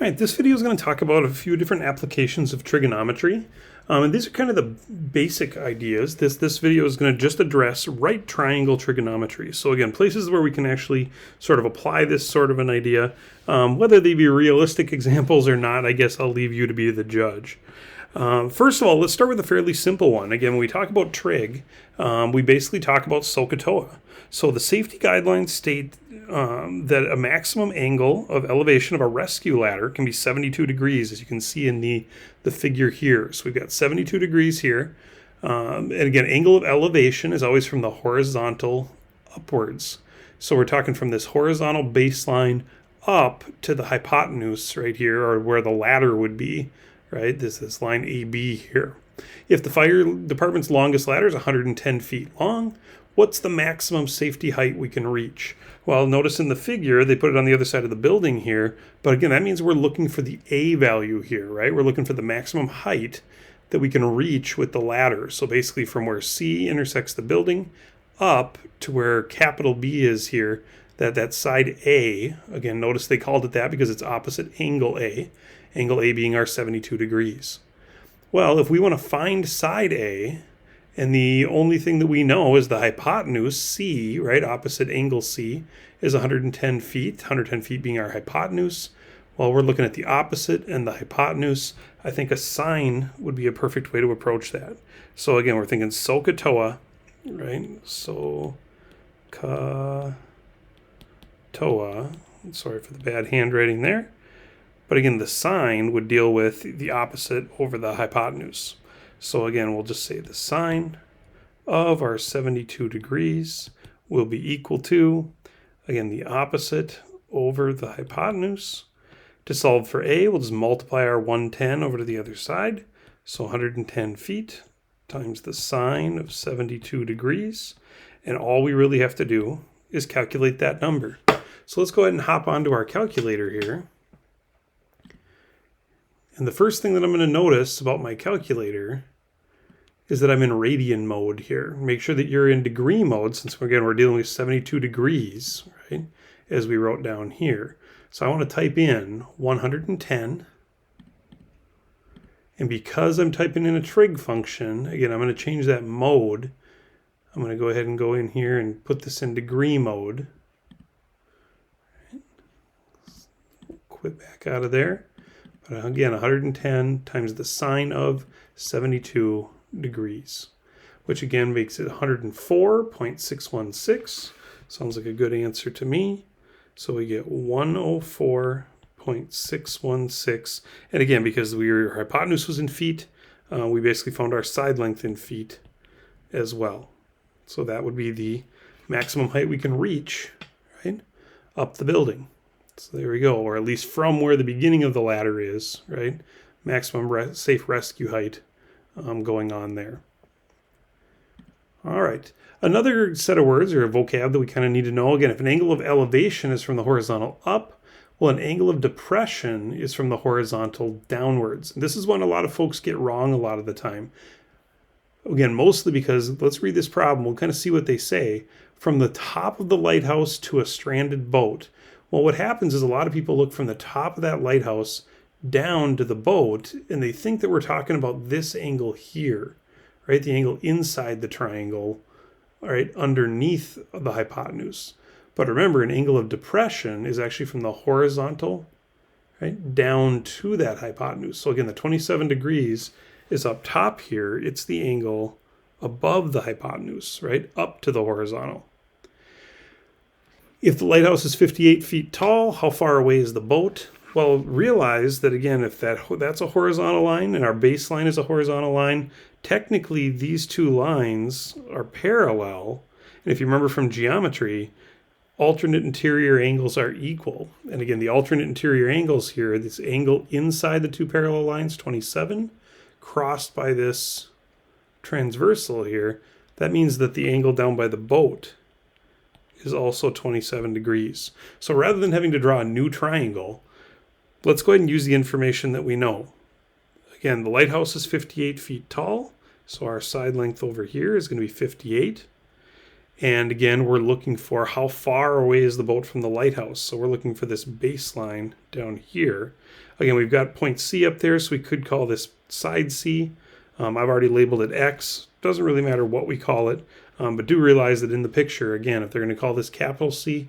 All right, this video is going to talk about a few different applications of trigonometry. And these are kind of the basic ideas. This video is going to just address right triangle trigonometry. So again, places where we can actually sort of apply this sort of an idea. Whether they be realistic examples or not, I guess I'll leave you to be the judge. First of all, let's start with a fairly simple one. Again, when we talk about trig, we basically talk about SOHCAHTOA. So the safety guidelines state that a maximum angle of elevation of a rescue ladder can be 72 degrees, as you can see in the figure here. So we've got 72 degrees here. And again, angle of elevation is always from the horizontal upwards. So we're talking from this horizontal baseline up to the hypotenuse right here, or where the ladder would be, right? This line AB here. If the fire department's longest ladder is 110 feet long, what's the maximum safety height we can reach? Well, notice in the figure, they put it on the other side of the building here. But again, that means we're looking for the A value here, right? We're looking for the maximum height that we can reach with the ladder. So basically from where C intersects the building up to where capital B is here, that side A, again, notice they called it that because it's opposite angle A being our 72 degrees. Well, if we want to find side A, and the only thing that we know is the hypotenuse, C, right, opposite angle C, is 110 feet, 110 feet being our hypotenuse. While we're looking at the opposite and the hypotenuse, I think a sine would be a perfect way to approach that. So again, we're thinking SOHCAHTOA, right? SOHCAHTOA. Sorry for the bad handwriting there. But again, the sine would deal with the opposite over the hypotenuse. So again, we'll just say the sine of our 72 degrees will be equal to, again, the opposite over the hypotenuse. To solve for A, we'll just multiply our 110 over to the other side. So 110 feet times the sine of 72 degrees. And all we really have to do is calculate that number. So let's go ahead and hop onto our calculator here. And the first thing that I'm going to notice about my calculator is that I'm in radian mode here. Make sure that you're in degree mode, since again we're dealing with 72 degrees, right, as we wrote down here. So I want to type in 110. And because I'm typing in a trig function, again, I'm going to change that mode. I'm going to go ahead and go in here and put this in degree mode. Quit back out of there. But again, 110 times the sine of 72 degrees, which again makes it 104.616. Sounds like a good answer to me. So we get 104.616. And again, because our hypotenuse was in feet, we basically found our side length in feet as well. So that would be the maximum height we can reach, right, up the building. So there we go, or at least from where the beginning of the ladder is, right? Maximum safe rescue height going on there. All right, another set of words or a vocab that we kind of need to know. Again, if an angle of elevation is from the horizontal up, well, an angle of depression is from the horizontal downwards. And this is one a lot of folks get wrong a lot of the time. Again, mostly because, let's read this problem, we'll kind of see what they say. From the top of the lighthouse to a stranded boat. Well, what happens is a lot of people look from the top of that lighthouse down to the boat, and they think that we're talking about this angle here, right? The angle inside the triangle, all right, underneath the hypotenuse. But remember, an angle of depression is actually from the horizontal, right, down to that hypotenuse. So again, the 27 degrees is up top here. It's the angle above the hypotenuse, right, up to the horizontal. If the lighthouse is 58 feet tall, how far away is the boat? Well, realize that again, if that's a horizontal line and our baseline is a horizontal line, technically these two lines are parallel. And if you remember from geometry, alternate interior angles are equal. And again, the alternate interior angles here, this angle inside the two parallel lines, 27, crossed by this transversal here, that means that the angle down by the boat is also 27 degrees. So rather than having to draw a new triangle, let's go ahead and use the information that we know. Again, the lighthouse is 58 feet tall, so our side length over here is going to be 58. And again, we're looking for how far away is the boat from the lighthouse. So we're looking for this baseline down here. Again, we've got point C up there, so we could call this side C. I've already labeled it X. Doesn't really matter what we call it, but do realize that in the picture, again, if they're going to call this capital C,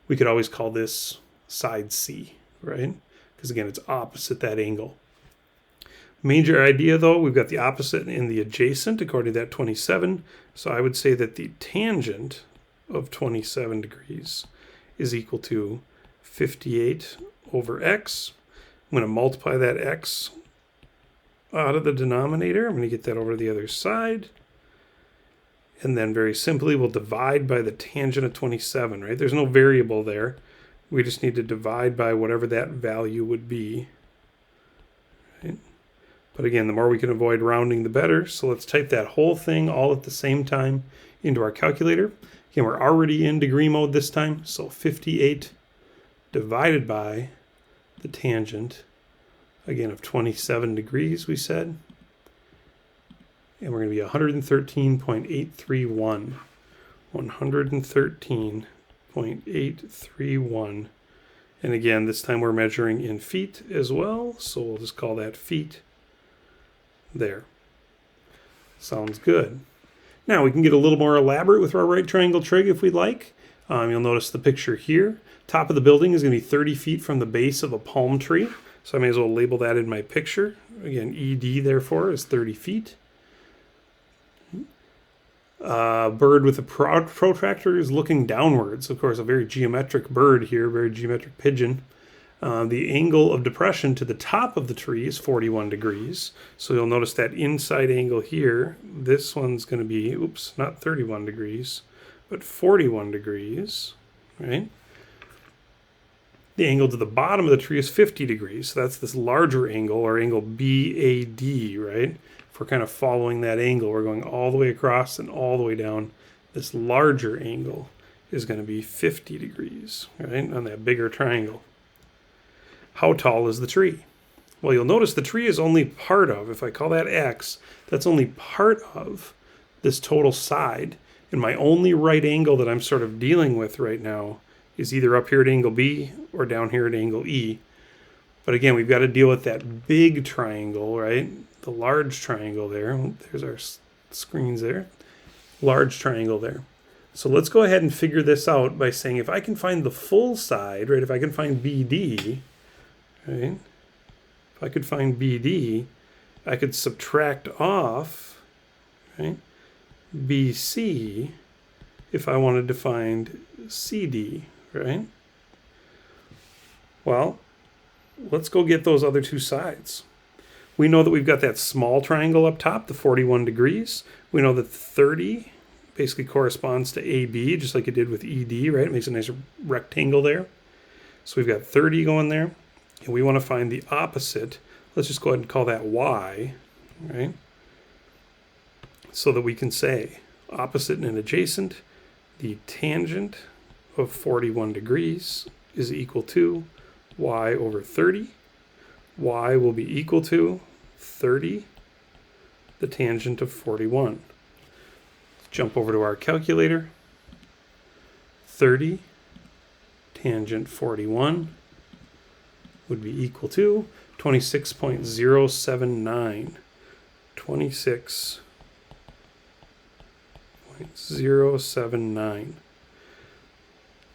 we could always call this side C, right? Because again, it's opposite that angle. Major idea though, we've got the opposite and the adjacent according to that 27. So I would say that the tangent of 27 degrees is equal to 58 over x. I'm going to multiply that x out of the denominator. I'm going to get that over to the other side. And then very simply, we'll divide by the tangent of 27, right? There's no variable there. We just need to divide by whatever that value would be. Right? But again, the more we can avoid rounding, the better. So let's type that whole thing all at the same time into our calculator. Again, we're already in degree mode this time. So 58 divided by the tangent, again, of 27 degrees, we said. And we're going to be 113.831. 113.831. And again, this time we're measuring in feet as well. So we'll just call that feet. There. Sounds good. Now we can get a little more elaborate with our right triangle trig if we'd like. You'll notice the picture here. Top of the building is going to be 30 feet from the base of a palm tree. So I may as well label that in my picture. Again, ED therefore is 30 feet. Bird with a protractor is looking downwards. Of course, a very geometric bird here, very geometric pigeon. The angle of depression to the top of the tree is 41 degrees. So you'll notice that inside angle here, this one's going to be, oops, not 31 degrees, but 41 degrees, right? The angle to the bottom of the tree is 50 degrees. So that's this larger angle, or angle BAD, right? If we're kind of following that angle, we're going all the way across and all the way down. This larger angle is going to be 50 degrees, right, on that bigger triangle. How tall is the tree? Well, you'll notice the tree is only part of, if I call that X, that's only part of this total side. And my only right angle that I'm sort of dealing with right now is either up here at angle B or down here at angle E. But again, we've got to deal with that big triangle, right? The large triangle there. There's our screens there. Large triangle there. So let's go ahead and figure this out by saying if I can find the full side, right? If I can find BD, right? If I could find BD, I could subtract off, right, BC if I wanted to find CD, right? Well, let's go get those other two sides. We know that we've got that small triangle up top, the 41 degrees. We know that 30 basically corresponds to AB, just like it did with ED, right? It makes a nice rectangle there. So we've got 30 going there. And we want to find the opposite. Let's just go ahead and call that Y, right? So that we can say opposite and adjacent, the tangent of 41 degrees is equal to Y over 30. Y will be equal to 30, the tangent of 41. Jump over to our calculator. 30 tangent 41 would be equal to 26.079. 26.079.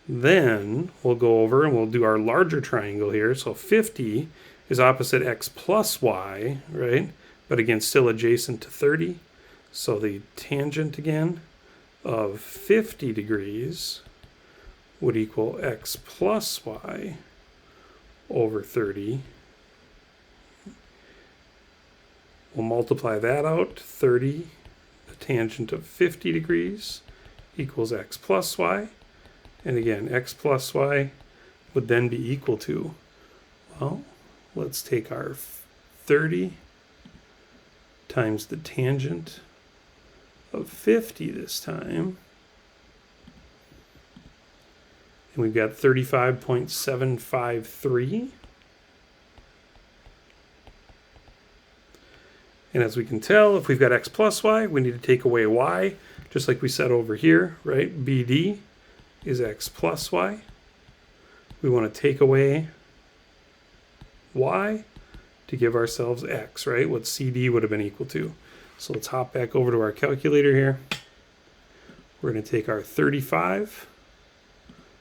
Then we'll go over and we'll do our larger triangle here. So 50 is opposite x plus y, right? But again, still adjacent to 30. So the tangent again of 50 degrees would equal x plus y over 30. We'll multiply that out. 30, the tangent of 50 degrees equals x plus y. And again, x plus y would then be equal to, well, let's take our 30 times the tangent of 50 this time. And we've got 35.753. And as we can tell, if we've got x plus y, we need to take away y. just like we said over here, right? BD is x plus y. We want to take away y to give ourselves x, right? What CD would have been equal to. So let's hop back over to our calculator here. We're going to take our 35,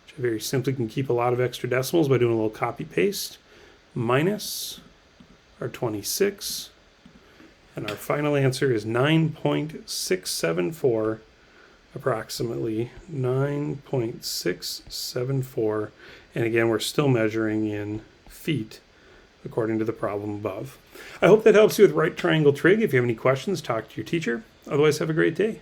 which I very simply can keep a lot of extra decimals by doing a little copy paste, minus our 26, and our final answer is 9.674, approximately 9.674. And again, we're still measuring in feet according to the problem above. I hope that helps you with right triangle trig. If you have any questions, talk to your teacher. Otherwise, have a great day.